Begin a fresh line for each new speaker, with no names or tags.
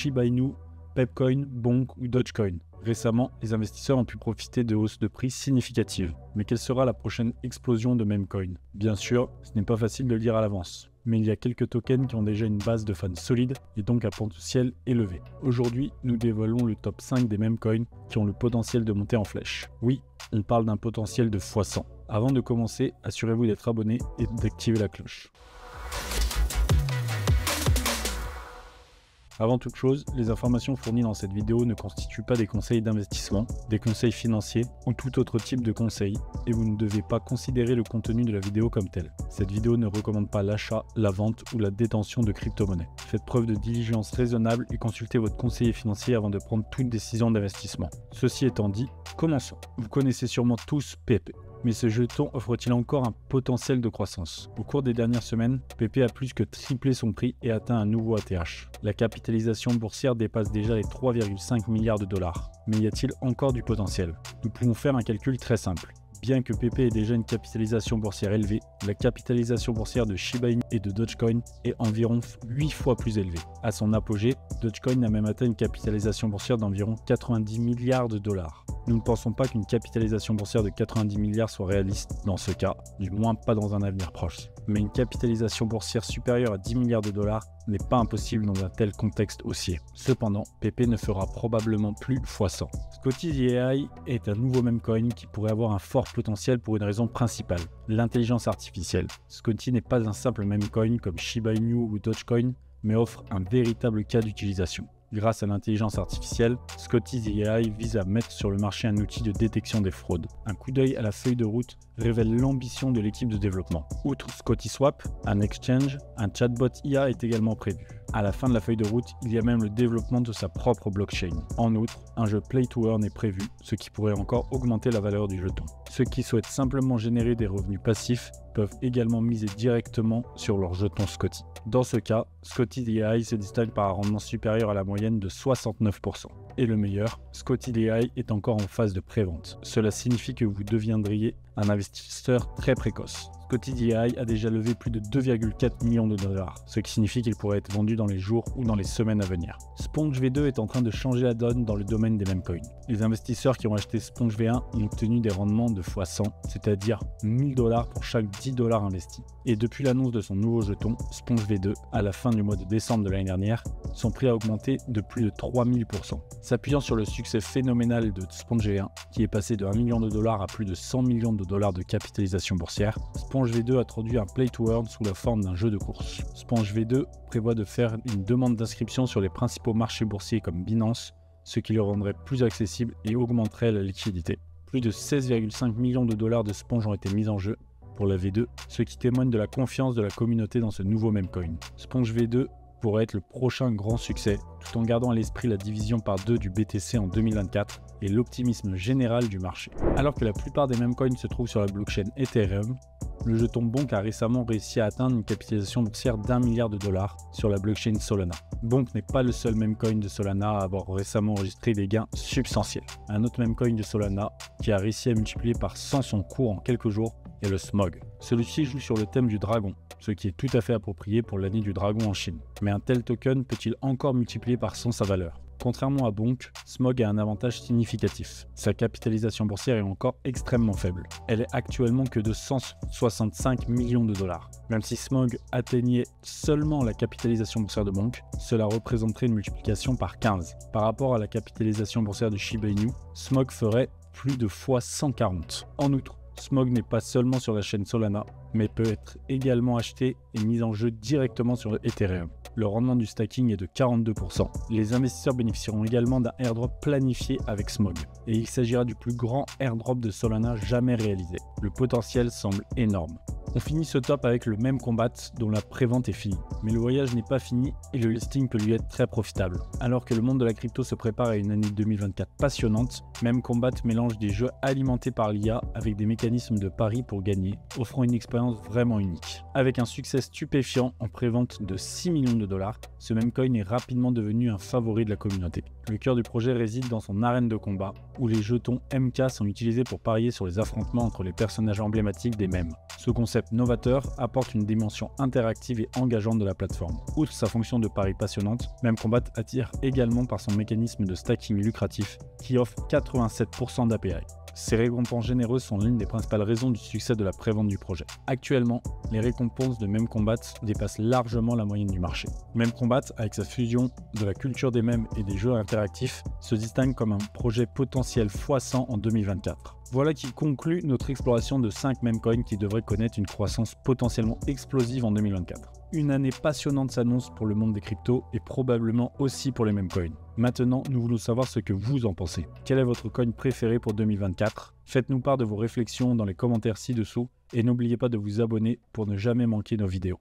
Shiba Inu, Pepcoin, Bonk ou Dogecoin. Récemment, les investisseurs ont pu profiter de hausses de prix significatives. Mais quelle sera la prochaine explosion de memecoin? Bien sûr, ce n'est pas facile de le dire à l'avance. Mais il y a quelques tokens qui ont déjà une base de fans solide et donc un potentiel élevé. Aujourd'hui, nous dévoilons le top 5 des memecoins qui ont le potentiel de monter en flèche. Oui, on parle d'un potentiel de x100. Avant de commencer, assurez-vous d'être abonné et d'activer la cloche. Avant toute chose, les informations fournies dans cette vidéo ne constituent pas des conseils d'investissement, des conseils financiers ou tout autre type de conseils et vous ne devez pas considérer le contenu de la vidéo comme tel. Cette vidéo ne recommande pas l'achat, la vente ou la détention de crypto-monnaies. Faites preuve de diligence raisonnable et consultez votre conseiller financier avant de prendre toute décision d'investissement. Ceci étant dit, commençons. Vous connaissez sûrement tous PP. Mais ce jeton offre-t-il encore un potentiel de croissance? Au cours des dernières semaines, PP a plus que triplé son prix et atteint un nouveau ATH. La capitalisation boursière dépasse déjà les 3,5 milliards de dollars. Mais y a-t-il encore du potentiel? Nous pouvons faire un calcul très simple. Bien que PP ait déjà une capitalisation boursière élevée, la capitalisation boursière de Shiba Inu et de Dogecoin est environ 8 fois plus élevée. À son apogée, Dogecoin a même atteint une capitalisation boursière d'environ 90 milliards de dollars. Nous ne pensons pas qu'une capitalisation boursière de 90 milliards soit réaliste dans ce cas, du moins pas dans un avenir proche. Mais une capitalisation boursière supérieure à 10 milliards de dollars n'est pas impossible dans un tel contexte haussier. Cependant, PP ne fera probablement plus x100. Scotty the AI est un nouveau memecoin qui pourrait avoir un fort potentiel pour une raison principale, l'intelligence artificielle. Scotty n'est pas un simple memecoin comme Shiba Inu ou Dogecoin, mais offre un véritable cas d'utilisation. Grâce à l'intelligence artificielle, Scotty the AI vise à mettre sur le marché un outil de détection des fraudes. Un coup d'œil à la feuille de route révèle l'ambition de l'équipe de développement. Outre ScottySwap, un exchange, un chatbot IA est également prévu. À la fin de la feuille de route, il y a même le développement de sa propre blockchain. En outre, un jeu Play to Earn est prévu, ce qui pourrait encore augmenter la valeur du jeton. Ceux qui souhaitent simplement générer des revenus passifs peuvent également miser directement sur leur jeton Scotty. Dans ce cas, Scotty the AI se distingue par un rendement supérieur à la moyenne de 69%. Et le meilleur, Scotty the AI est encore en phase de prévente. Cela signifie que vous deviendriez un investisseur très précoce. Scotty the AI a déjà levé plus de 2,4 millions de dollars, ce qui signifie qu'il pourrait être vendu dans les jours ou dans les semaines à venir. Sponge V2 est en train de changer la donne dans le domaine des memecoins. Les investisseurs qui ont acheté Sponge V1 ont obtenu des rendements de x100, c'est-à-dire 1000 dollars pour chaque 10 dollars investis. Et depuis l'annonce de son nouveau jeton, Sponge V2, à la fin du mois de décembre de l'année dernière, son prix a augmenté de plus de 3000%. S'appuyant sur le succès phénoménal de Sponge V1, qui est passé de 1 million de dollars à plus de 100 millions de dollars de capitalisation boursière, Sponge V2 a introduit un Play to Earn sous la forme d'un jeu de course. Sponge V2 prévoit de faire une demande d'inscription sur les principaux marchés boursiers comme Binance, ce qui le rendrait plus accessible et augmenterait la liquidité. Plus de 16,5 millions de dollars de Sponge ont été mis en jeu pour la V2, ce qui témoigne de la confiance de la communauté dans ce nouveau memecoin. Sponge V2 pourrait être le prochain grand succès, tout en gardant à l'esprit la division par 2 du BTC en 2024 et l'optimisme général du marché. Alors que la plupart des memecoins se trouvent sur la blockchain Ethereum, le jeton Bonk a récemment réussi à atteindre une capitalisation boursière d'1 milliard de dollars sur la blockchain Solana. Bonk n'est pas le seul memecoin de Solana à avoir récemment enregistré des gains substantiels. Un autre memecoin de Solana qui a réussi à multiplier par 100 son cours en quelques jours est le Smog. Celui-ci joue sur le thème du dragon, ce qui est tout à fait approprié pour l'année du dragon en Chine. Mais un tel token peut-il encore multiplier par 100 sa valeur? Contrairement à Bonk, Smog a un avantage significatif. Sa capitalisation boursière est encore extrêmement faible. Elle est actuellement que de 165 millions de dollars. Même si Smog atteignait seulement la capitalisation boursière de Bonk, cela représenterait une multiplication par 15. Par rapport à la capitalisation boursière de Shiba Inu, Smog ferait plus de fois 140. En outre, Smog n'est pas seulement sur la chaîne Solana, mais peut être également acheté et mis en jeu directement sur Ethereum. Le rendement du stacking est de 42%. Les investisseurs bénéficieront également d'un airdrop planifié avec Smog, et il s'agira du plus grand airdrop de Solana jamais réalisé. Le potentiel semble énorme. On finit ce top avec le Memcombat dont la prévente est finie. Mais le voyage n'est pas fini et le listing peut lui être très profitable. Alors que le monde de la crypto se prépare à une année 2024 passionnante, Memcombat mélange des jeux alimentés par l'IA avec des mécanismes de pari pour gagner, offrant une expérience vraiment unique. Avec un succès stupéfiant en prévente de 6 millions de dollars, ce memecoin est rapidement devenu un favori de la communauté. Le cœur du projet réside dans son arène de combat, où les jetons MK sont utilisés pour parier sur les affrontements entre les personnages emblématiques des mèmes. Ce concept concept novateur apporte une dimension interactive et engageante de la plateforme. Outre sa fonction de pari passionnante, Memcombat attire également par son mécanisme de stacking lucratif qui offre 87% d'API. Ces récompenses généreuses sont l'une des principales raisons du succès de la prévente du projet. Actuellement, les récompenses de Memcombat dépassent largement la moyenne du marché. Memcombat, avec sa fusion de la culture des mèmes et des jeux interactifs, se distingue comme un projet potentiel x100 en 2024. Voilà qui conclut notre exploration de 5 memcoins qui devraient connaître une croissance potentiellement explosive en 2024. Une année passionnante s'annonce pour le monde des cryptos et probablement aussi pour les memcoins. Maintenant, nous voulons savoir ce que vous en pensez. Quel est votre coin préféré pour 2024? Faites-nous part de vos réflexions dans les commentaires ci-dessous et n'oubliez pas de vous abonner pour ne jamais manquer nos vidéos.